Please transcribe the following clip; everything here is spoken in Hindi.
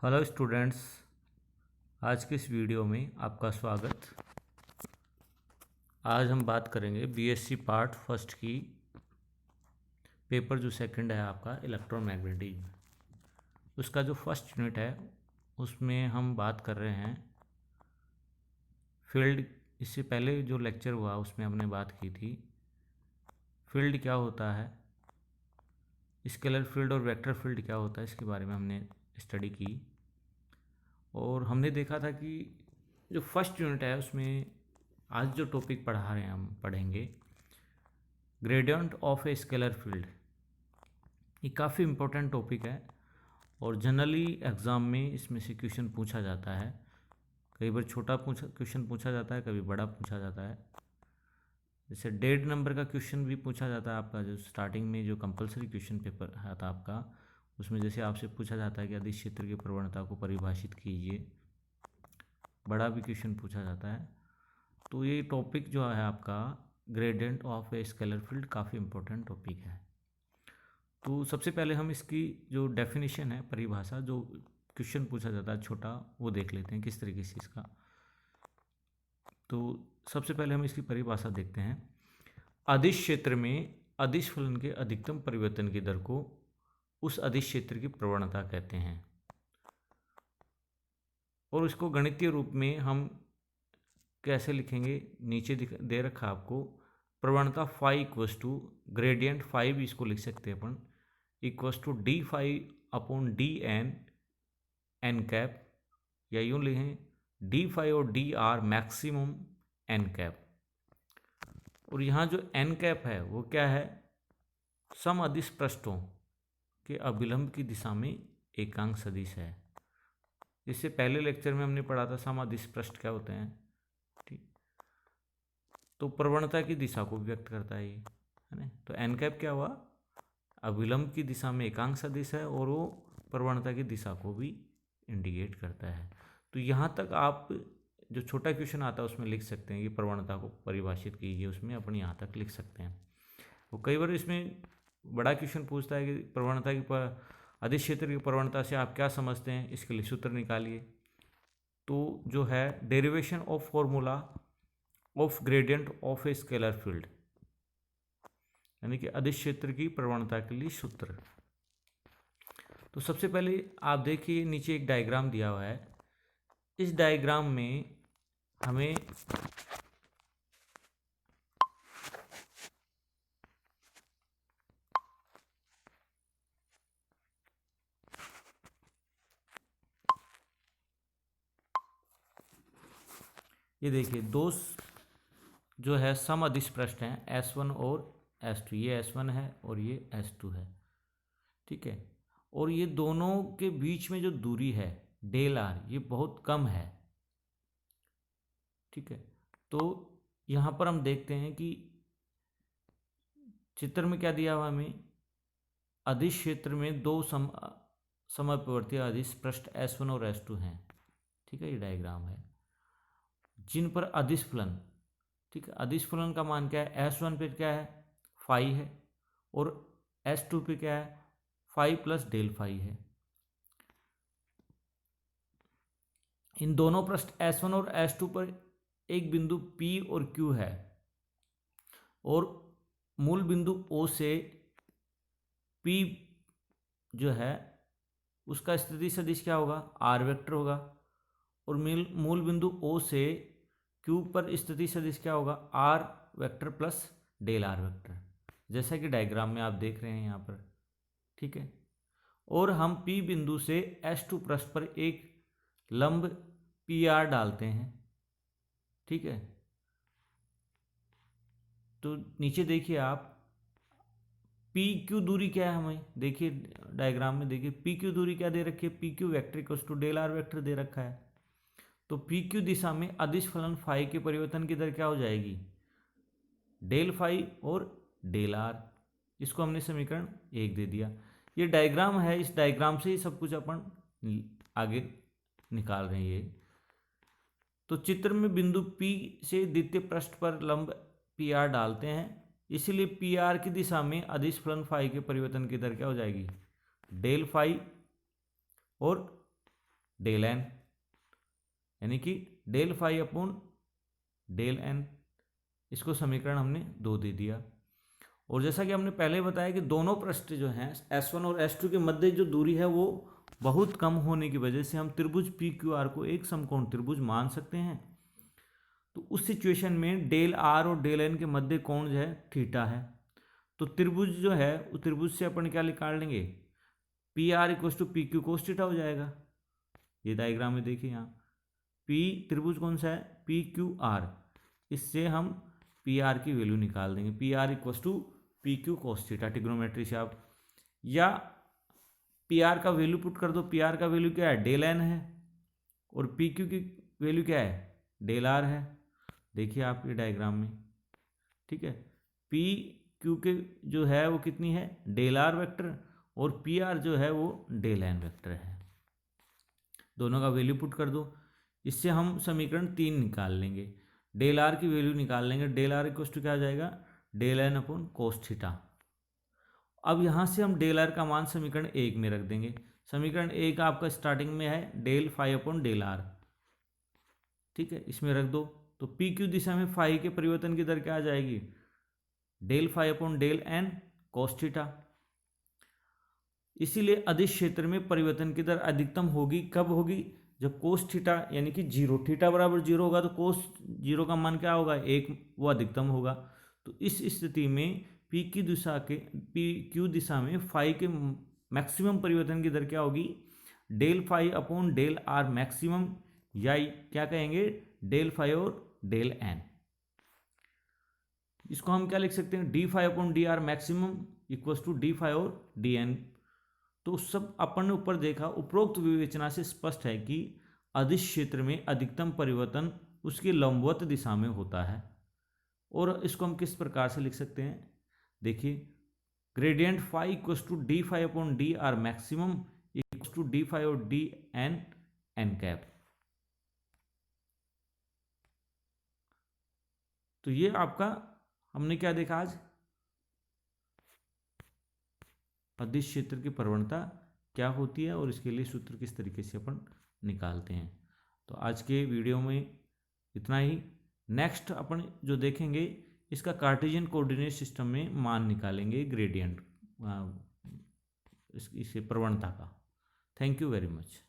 हेलो स्टूडेंट्स, आज के इस वीडियो में आपका स्वागत। आज हम बात करेंगे बीएससी पार्ट फर्स्ट की पेपर जो सेकंड है आपका इलेक्ट्रोमैग्नेटिज्म। उसका जो फर्स्ट यूनिट है उसमें हम बात कर रहे हैं फील्ड। इससे पहले जो लेक्चर हुआ उसमें हमने बात की थी फील्ड क्या होता है, स्केलर फील्ड और वेक्टर फील्ड क्या होता है, इसके बारे में हमने स्टडी की। और हमने देखा था कि जो फर्स्ट यूनिट है उसमें आज जो टॉपिक पढ़ा रहे हैं हम पढ़ेंगे gradient of a scalar field. ये काफ़ी इम्पोर्टेंट टॉपिक है और जनरली एग्ज़ाम में इसमें से क्वेश्चन पूछा जाता है। कई बार छोटा क्वेश्चन पूछा जाता है, कभी बड़ा पूछा जाता है। जैसे 1.5 नंबर का क्वेश्चन भी पूछा जाता है आपका, जो स्टार्टिंग में जो कंपलसरी क्वेश्चन पेपर आता आपका, उसमें जैसे आपसे पूछा जाता है कि अदिश क्षेत्र की प्रवणता को परिभाषित कीजिए। बड़ा भी क्वेश्चन पूछा जाता है। तो ये टॉपिक जो है आपका gradient of a scalar field काफ़ी इम्पोर्टेंट टॉपिक है। तो सबसे पहले हम इसकी जो डेफिनेशन है, परिभाषा, जो क्वेश्चन पूछा जाता है छोटा, वो देख लेते हैं किस तरीके से इसका। तो सबसे पहले हम इसकी परिभाषा देखते हैं। अदिश क्षेत्र में अदिश फलन के अधिकतम परिवर्तन की दर को उस अदिश क्षेत्र की प्रवणता कहते हैं। और इसको गणितीय रूप में हम कैसे लिखेंगे, नीचे दे रखा आपको। प्रवणता phi equals to gradient phi भी इसको लिख सकते हैं अपन, equals to D phi upon D N N cap, या यूँ लिखें डी फाई और D R maximum N cap. और यहाँ जो एन कैप है वो क्या है, सम अदिश पृष्ठों के अभिलंब की दिशा में एकांक सदिश है। इससे पहले लेक्चर में हमने पढ़ा था सम अदिश पृष्ठ क्या होते हैं। ठीक, तो प्रवणता की दिशा को व्यक्त करता है ये, है ना। तो एन कैप क्या हुआ, अभिलंब की दिशा में एकांक सदिश है और वो प्रवणता की दिशा को भी इंडिकेट करता है। तो यहाँ तक आप जो छोटा क्वेश्चन आता है उसमें लिख सकते हैं, ये प्रवणता को परिभाषित कीजिए, उसमें अपन यहाँ तक लिख सकते हैं। वो कई बार इसमें बड़ा क्वेश्चन पूछता है कि प्रवणता की अदिश क्षेत्र की प्रवणता से आप क्या समझते हैं, इसके लिए सूत्र निकालिए। तो जो है derivation of formula of gradient of a scalar field, यानी कि अदिश क्षेत्र की प्रवणता के लिए सूत्र। तो सबसे पहले आप देखिए नीचे एक डायग्राम दिया हुआ है। इस डायग्राम में हमें ये देखिए दो जो है सम अदिश पृष्ठ हैं, S1 और S2। ये S1 है और ये S2 है, ठीक है। और ये दोनों के बीच में जो दूरी है डेल आर, ये बहुत कम है, ठीक है। तो यहाँ पर हम देखते हैं कि चित्र में क्या दिया हुआ हमें, अदिश क्षेत्र में दो समअपवर्ती अदिश पृष्ठ S1 और S2 हैं, ठीक है। ये डायग्राम है जिन पर अदिश फलन, ठीक है, अदिश फलन का मान क्या है, S1 पे क्या है, फाई है, और S2 पे क्या है, फाई प्लस डेल फाई है। इन दोनों पृष्ठ S1 और S2 पर एक बिंदु P और Q है, और मूल बिंदु O से P जो है उसका स्थिति सदिश क्या होगा, R वेक्टर होगा। और मूल बिंदु O से Q पर स्थिति सदिश क्या होगा, R vector plus del R vector, जैसा कि डायग्राम में आप देख रहे हैं यहाँ पर, ठीक है। और हम P बिंदु से S2 पृष्ठ पर एक लंब PR डालते हैं, ठीक है। तो नीचे देखिए आप, पी क्यू दूरी क्या है, हमें देखिए डायग्राम में देखिए पी क्यू दूरी क्या दे रखी है, P Q vector equals to del R vector दे रखा है। तो पी क्यू दिशा में अदिश फलन फाई के परिवर्तन की दर क्या हो जाएगी, डेल फाई और डेल आर। इसको हमने समीकरण 1 दे दिया। ये डायग्राम है, इस डायग्राम से ही सब कुछ अपन आगे निकाल रहे हैं ये। तो चित्र में बिंदु P से द्वितीय पृष्ठ पर लंब PR डालते हैं, इसीलिए PR की दिशा में अदिश फलन फाई के परिवर्तन की दर क्या हो जाएगी, डेल फाई और डेल एन, यानी कि del phi upon del N. इसको समीकरण हमने 2 दे दिया। और जैसा कि हमने पहले बताया कि दोनों पृष्ठ जो हैं S1 और S2 के मध्य जो दूरी है वो बहुत कम होने की वजह से हम त्रिभुज PQR को एक समकोण त्रिभुज मान सकते हैं। तो उस सिचुएशन में डेल आर और डेल एन के मध्य कोण जो है थीटा है। तो त्रिभुज जो है उस त्रिभुज से अपन क्या निकाल लेंगे, P R equal to P Q cos theta हो जाएगा। ये डायग्राम में देखिए यहाँ पी त्रिभुज कौन सा है, पी क्यू आर। इससे हम पी आर की वैल्यू निकाल देंगे, P R equal to P Q cos theta trigonometry से आप, या पी आर का वैल्यू पुट कर दो। पी आर का वैल्यू क्या है, डेल एन है, और पी क्यू की वैल्यू क्या है, डेल आर है। देखिए आप ये डायग्राम में, ठीक है, पी क्यू के जो है वो कितनी है, डेल आर वेक्टर, और पी आर जो है वो डेल एन वेक्टर है। दोनों का वैल्यू पुट कर दो। इससे हम समीकरण 3 निकाल लेंगे, डेल आर की वैल्यू निकाल लेंगे। डेल आर इक्वल टू क्या आ जाएगा, del N upon cos theta. अब यहाँ से हम डेल आर का मान समीकरण 1 में रख देंगे। समीकरण 1 आपका स्टार्टिंग में है del phi upon del R, ठीक है, इसमें रख दो। तो पी क्यू दिशा में फाई के परिवर्तन की दर क्या आ जाएगी, del phi upon del N cos theta. इसीलिए अदिश क्षेत्र में परिवर्तन की दर अधिकतम होगी, कब होगी, जब कोस थीटा यानी कि 0, थीटा बराबर 0 होगा तो कोस 0 का मान क्या होगा, 1, वो अधिकतम होगा। तो इस स्थिति में पी क्यू दिशा में फाई के मैक्सिमम परिवर्तन की दर क्या होगी, del phi upon del R maximum, या क्या कहेंगे, डेल फाई और डेल एन। इसको हम क्या लिख सकते हैं, D phi upon D R maximum equals to D phi और डी एन। तो सब अपन ने ऊपर देखा, उपरोक्त विवेचना से स्पष्ट है कि अदिश क्षेत्र में अधिकतम परिवर्तन उसके लंबवत दिशा में होता है। और इसको हम किस प्रकार से लिख सकते हैं, देखिए, gradient phi equals to D phi upon D R maximum equals to D phi और डी एन एन कैप। तो ये आपका हमने क्या देखा आज, अदिश क्षेत्र की प्रवणता क्या होती है और इसके लिए सूत्र किस तरीके से अपन निकालते हैं। तो आज के वीडियो में इतना ही। नेक्स्ट अपन जो देखेंगे, इसका कार्टेशियन कोऑर्डिनेट सिस्टम में मान निकालेंगे ग्रेडियंट, इससे प्रवणता का। Thank you very much.